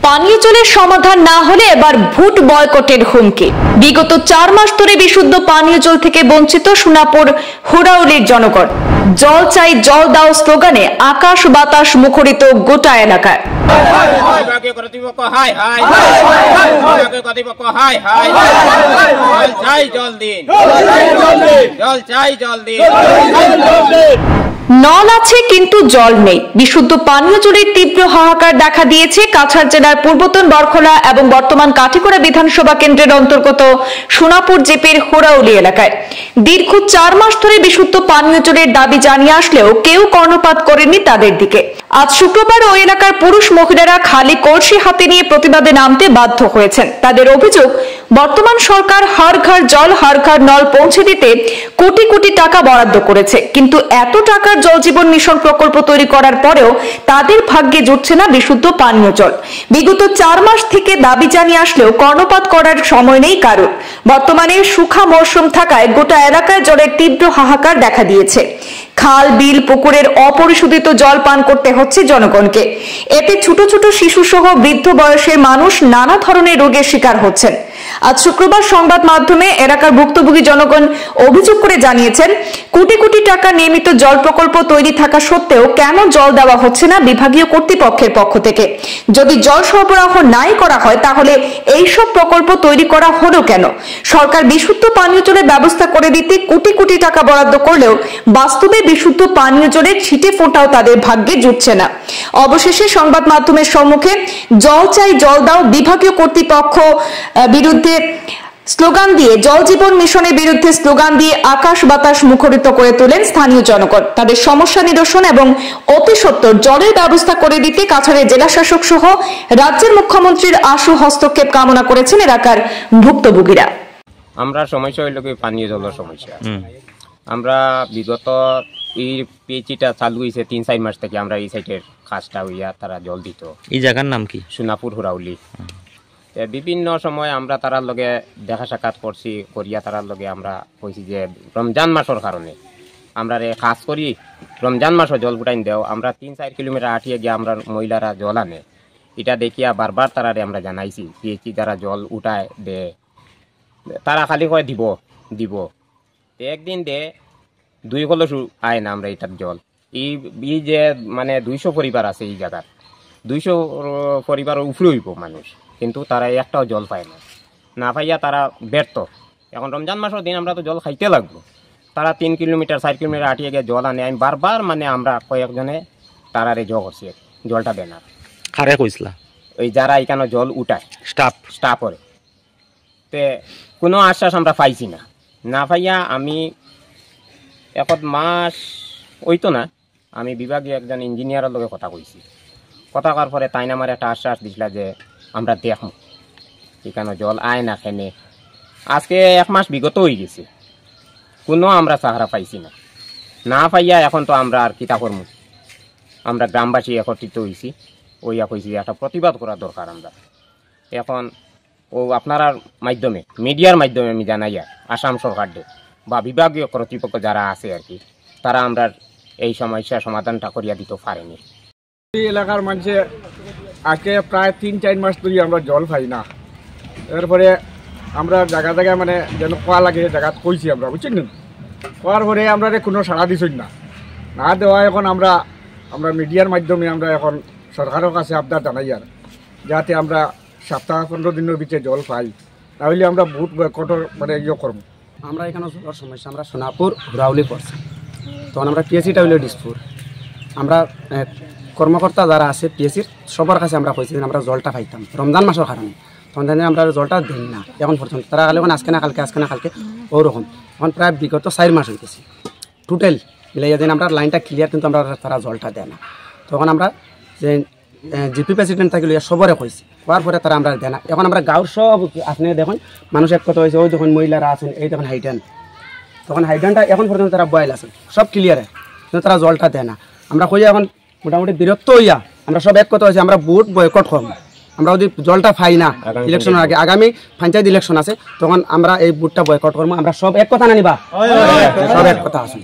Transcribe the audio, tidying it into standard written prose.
পানীয় জলের সমাধান না হলে এবার ভোট বয়কটের হুমকি। বিগত 4 মাস ধরে বিশুদ্ধ পানীয় জল থেকে বঞ্চিত সোনাপুর হুরাউলির জনগণ। জল চাই জল দাও স্লোগানে আকাশ বাতাস মুখরিত গোটা এলাকায়। নল আছে কিন্তু জল নেই। বিশুদ্ধ পানীয় জলের তীব্র হাহাকার দেখা দিয়েছে কাছাড় জেলার পূর্বতন বরখোলা এবং বর্তমান কাঠিগড়া বিধানসভা কেন্দ্রের অন্তর্গত সোনাপুর জিপির হুরাউলি এলাকায়। দীর্ঘ 4 মাস ধরে বিশুদ্ধ পানীয় জলের দাবি জানিয়ে আসলেও কেউ কর্ণপাত করেনি তাদের দিকে। আজ শুক্রবার ওই এলাকার পুরুষ মহিলারা খালি কলসি হাতে নিয়ে প্রতিবাদে নামতে বাধ্য হয়েছেন। তাদের অভিযোগ, বর্তমান সরকার হর ঘর জল হর ঘর নল পৌঁছে দিতে কোটি কোটি টাকা বরাদ্দ করেছে, কিন্তু এত টাকার জল জীবন মিশন প্রকল্প তৈরি করার পরেও তাদের ভাগ্যে জুটছে না বিশুদ্ধ পানীয় জল। বিগত 4 মাস থেকে দাবি জানিয়ে আসলেও কর্ণপাত করার সময় নেই কারোর। বর্তমানে শুখা মরশুম থাকায় গোটা এলাকায় জলের তীব্র হাহাকার দেখা দিয়েছে। খাল বিল পুকুরের অপরিশোধিত জল পান করতে হচ্ছে জনগণকে। এতে ছোট ছোট শিশু সহ বৃদ্ধ বয়সের মানুষ নানা ধরনের রোগের শিকার হচ্ছেন। আজ শুক্রবার সংবাদ মাধ্যমে এলাকার ভুক্তভোগী জনগণ অভিযোগ করে জানিয়েছেন, কোটি কোটি টাকা নিয়মিত জল প্রকল্প তৈরি থাকা সত্ত্বেও কেন জল দেওয়া হচ্ছে না বিভাগীয় কর্তৃপক্ষের পক্ষ থেকে। যদি জল সরবরাহ নাই করা হয় তাহলে এইসব প্রকল্প তৈরি করা হলো কেন? সরকার বিশুদ্ধ পানীয় জলের ব্যবস্থা করে দিতে কোটি কোটি টাকা বরাদ্দ করলেও বাস্তবে বিশুদ্ধ পানীয় জলের ছিটে ফোঁটাও তাদের ভাগ্যে জুটছে না। অবশেষে সংবাদ মাধ্যমের সম্মুখে জল চাই জল দাও বিভাগীয় কর্তৃপক্ষ বিরুদ্ধে স্লোগান দিয়ে, জল জীবন মিশনের বিরুদ্ধে স্লোগান দিয়ে আকাশ বাতাস মুখরিত করে তোলেন স্থানীয় জনগণ। তাদের সমস্যা নিরসন এবং অতি সত্বর জলের ব্যবস্থা করে দিতে কাছাড়ের জেলা শাসক সহ রাজ্যের মুখ্যমন্ত্রীর আশু হস্তক্ষেপ কামনা করেছেন এলাকার ভুক্তভোগীরা। আমরা সমস্যা হইল কি পানীয় জলের সমস্যা। আমরা বিগত এই পিএইচটা চালু হয়েছে 3-4 মাস থেকে আমরা এই সাইডের কাজটা হইয়া তারা জল দিত। এই জায়গার নাম কি? সোনাপুর হুরাউলি। বিভিন্ন সময় আমরা তারার লগে দেখা সাক্ষাৎ করছি, করিয়া তারার লগে আমরা কইছি যে রমজান মাসের কারণে আমরা কাজ করি, রমজান মাসও জল উঠাইন দেও। আমরা 3-4 কিলোমিটার আটিয়ে গিয়ে আমরা মহিলারা জল আনে, এটা দেখিয়া বারবার তারারে আমরা জানাইছি পিএইচি দ্বারা জল উঠায় দে। তারা খালি কয় দিব দিব, একদিন দে 2 কলস আয় না আমরা এটার জল। এই যে মানে 200 পরিবার আছে এই জায়গার, 200 পরিবারের উপরে হইব মানুষ, কিন্তু তারা একটাও জল পায় না। না পাইয়া তারা ব্যর্থ। এখন রমজান মাসের দিন আমরা তো জল খাইতে লাগবো। তারা 3 কিলোমিটার 4 কিলোমিটার আটিয়ে গিয়ে জল আনে। আমি বারবার মানে আমরা কয়েকজনে তারারে জল করছি জলটা দেন না। কারে কইছিলা? ওই যারা এখানে জল উঠায় স্টাফ করে। তে কোনো আশ্বাস আমরা পাইছি না। না পাইয়া আমি 1 মাস ওইতো না, আমি বিভাগীয় একজন ইঞ্জিনিয়ারের লগে কথা কইছি। কথা করার পরে তাই আমার একটা আশ্বাস দিছিল যে আমরা দেখব এখানে জল আয় না খেনে। আজকে 1 মাস বিগত হয়ে গেছে, কোনো আমরা সাহারা পাইছি না। না পাইয়া এখন তো আমরা আর কিতা করবো। আমরা গ্রামবাসী একত্রিত হয়েছি, ওইয়া কইছি একটা প্রতিবাদ করা দরকার। আমরা এখন ও আপনার মাধ্যমে মিডিয়ার মাধ্যমে আমি জানাইয়া আসাম সরকার বা বিভাগীয় কর্তৃপক্ষ যারা আছে আর কি, তারা আমরা এই সমস্যার সমাধানটা করিয়া দিতে পারেনি। এই এলাকার মানুষে আজকে প্রায় 3-4 মাস ধরে আমরা জল পাই না। এরপরে আমরা জায়গা জায়গায় মানে যেন কোয়া লাগে জায়গা কইছি আমরা, বুঝছেন না? কোয়ার পরে আমরা কোনো সাড়া দিছই না দেওয়া। এখন আমরা মিডিয়ার মাধ্যমে আমরা এখন সরকারের কাছে আবদার জানাই আর যাতে আমরা সপ্তাহ 15 দিনের ভিতরে জল পাই, তাহলে আমরা বহুত বয়কটের মানে করবো। আমরা এখানে জলের সমস্যা, আমরা সোনাপুর হুরাউলি পড়ছি, তখন আমরা পিএসিটা হইল ডিসপুর। আমরা কর্মকর্তা যারা আছে পিএসির সবার কাছে আমরা কইছি আমরা জলটা পাইতাম রমজান মাসের কারণে, তখন আমরা জলটা দেন না এখন পর্যন্ত। তারা খালি এখন আজকে না কালকে ওরকম। এখন প্রায় বিগত 4 মাস হইতেছে টোটাল মিলাইয়া দিন আমরা লাইনটা ক্লিয়ার, কিন্তু আমরা তারা জলটা দেয় না। তখন আমরা যে জিপি প্রেসিডেন্ট থাকলে সবরে কইছি, হওয়ার পরে তারা আমরা দেয় না। এখন আমরা গাঁর সব আপনি দেখুন মানুষ এক কথা হয়েছে, ওই যখন মহিলারা আছেন এই দেখুন হাইডেন, তখন হাইডেনটা এখন পর্যন্ত তারা বয়েল আছেন সব ক্লিয়ারে, কিন্তু তারা জলটা দেয় না। আমরা কই এখন মোটামুটি বিরক্ত হইয়া আমরা সব এক কথা হয়েছে আমরা ভোট বয়কট করবো। আমরা যদি জলটা পাই না ইলেকশনের আগে, আগামী পঞ্চায়েত ইলেকশন আছে, তখন আমরা এই ভোটটা বয়কট করবো। আমরা সব এক কথা না নিবা, সব এক কথা আছে।